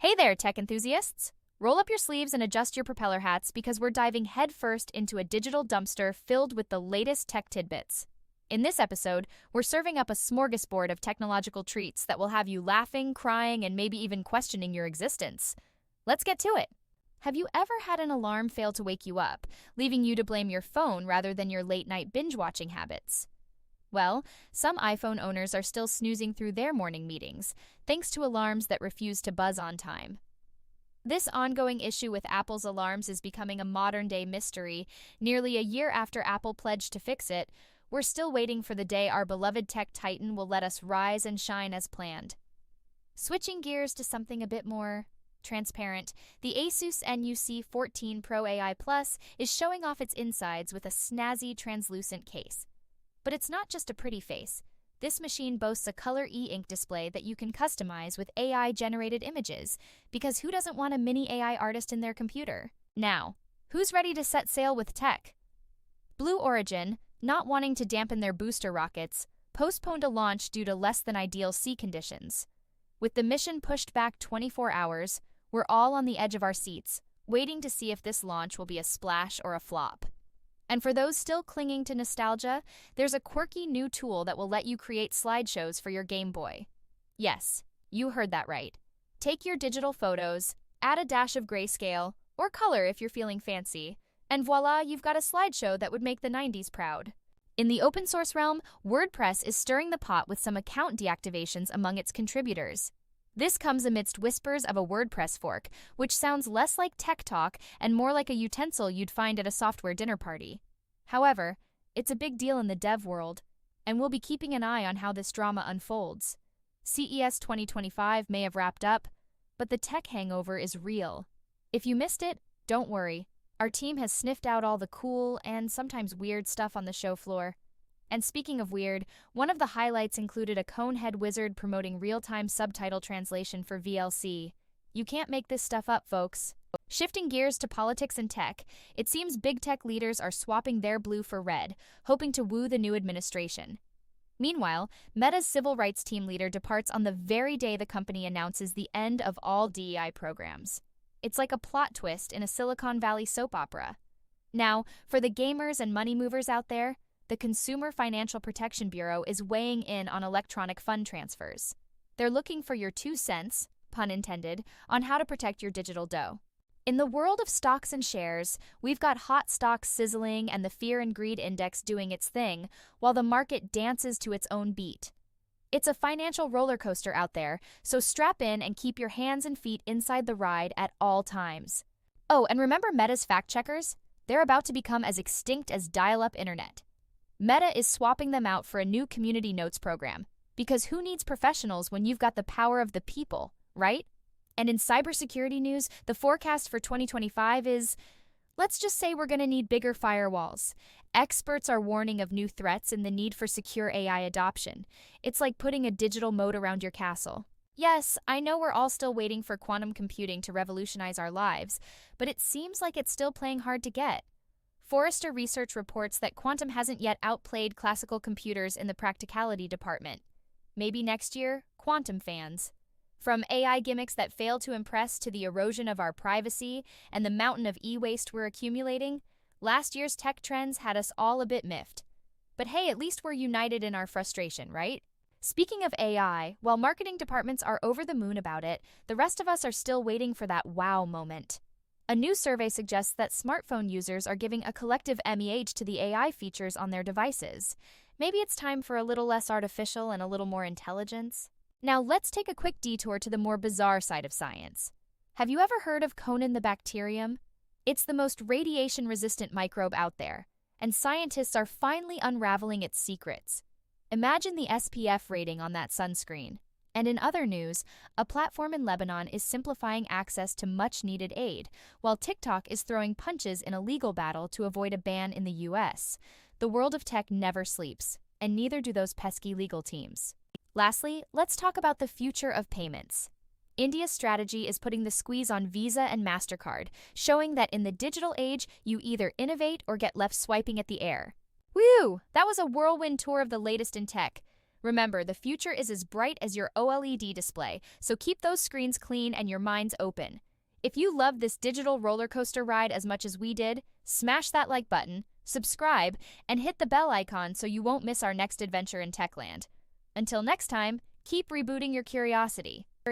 Hey there, tech enthusiasts! Roll up your sleeves and adjust your propeller hats because we're diving headfirst into a digital dumpster filled with the latest tech tidbits. In this episode, we're serving up a smorgasbord of technological treats that will have you laughing, crying, and maybe even questioning your existence. Let's get to it. Have you ever had an alarm fail to wake you up, leaving you to blame your phone rather than your late-night binge-watching habits? Well, some iPhone owners are still snoozing through their morning meetings, thanks to alarms that refuse to buzz on time. This ongoing issue with Apple's alarms is becoming a modern-day mystery. Nearly a year after Apple pledged to fix it, we're still waiting for the day our beloved tech titan will let us rise and shine as planned. Switching gears to something a bit more transparent, the Asus NUC 14 Pro AI Plus is showing off its insides with a snazzy translucent case. But it's not just a pretty face. This machine boasts a color e-ink display that you can customize with AI-generated images, because who doesn't want a mini AI artist in their computer? Now, who's ready to set sail with tech? Blue Origin, not wanting to dampen their booster rockets, postponed a launch due to less than ideal sea conditions. With the mission pushed back 24 hours, we're all on the edge of our seats, waiting to see if this launch will be a splash or a flop. And for those still clinging to nostalgia, there's a quirky new tool that will let you create slideshows for your Game Boy. Yes, you heard that right. Take your digital photos, add a dash of grayscale, or color if you're feeling fancy, and voila, you've got a slideshow that would make the 90s proud. In the open source realm, WordPress is stirring the pot with some account deactivations among its contributors. This comes amidst whispers of a WordPress fork, which sounds less like tech talk and more like a utensil you'd find at a software dinner party. However, it's a big deal in the dev world, and we'll be keeping an eye on how this drama unfolds. CES 2025 may have wrapped up, but the tech hangover is real. If you missed it, don't worry. Our team has sniffed out all the cool and sometimes weird stuff on the show floor. And speaking of weird, one of the highlights included a conehead wizard promoting real-time subtitle translation for VLC. You can't make this stuff up, folks. Shifting gears to politics and tech, it seems big tech leaders are swapping their blue for red, hoping to woo the new administration. Meanwhile, Meta's civil rights team leader departs on the very day the company announces the end of all DEI programs. It's like a plot twist in a Silicon Valley soap opera. Now, for the gamers and money movers out there, the Consumer Financial Protection Bureau is weighing in on electronic fund transfers. They're looking for your 2 cents, pun intended, on how to protect your digital dough. In the world of stocks and shares, we've got hot stocks sizzling and the fear and greed index doing its thing, while the market dances to its own beat. It's a financial roller coaster out there, so strap in and keep your hands and feet inside the ride at all times. Oh, and remember Meta's fact checkers? They're about to become as extinct as dial-up internet. Meta is swapping them out for a new community notes program, because who needs professionals when you've got the power of the people, right? And in cybersecurity news, the forecast for 2025 is, let's just say we're going to need bigger firewalls. Experts are warning of new threats and the need for secure AI adoption. It's like putting a digital moat around your castle. Yes, I know we're all still waiting for quantum computing to revolutionize our lives, but it seems like it's still playing hard to get. Forrester Research reports that quantum hasn't yet outplayed classical computers in the practicality department. Maybe next year, quantum fans. From AI gimmicks that fail to impress to the erosion of our privacy and the mountain of e-waste we're accumulating, last year's tech trends had us all a bit miffed. But hey, at least we're united in our frustration, right? Speaking of AI, while marketing departments are over the moon about it, the rest of us are still waiting for that wow moment. A new survey suggests that smartphone users are giving a collective MEH to the AI features on their devices. Maybe it's time for a little less artificial and a little more intelligence. Now let's take a quick detour to the more bizarre side of science. Have you ever heard of Conan the bacterium? It's the most radiation-resistant microbe out there, and scientists are finally unraveling its secrets. Imagine the SPF rating on that sunscreen. And in other news, a platform in Lebanon is simplifying access to much-needed aid, while TikTok is throwing punches in a legal battle to avoid a ban in the US. The world of tech never sleeps, and neither do those pesky legal teams. Lastly, let's talk about the future of payments. India's strategy is putting the squeeze on Visa and MasterCard, showing that in the digital age, you either innovate or get left swiping at the air. Whew! That was a whirlwind tour of the latest in tech. Remember, the future is as bright as your OLED display, so keep those screens clean and your minds open. If you loved this digital roller coaster ride as much as we did, smash that like button, subscribe, and hit the bell icon so you won't miss our next adventure in Techland. Until next time, keep rebooting your curiosity.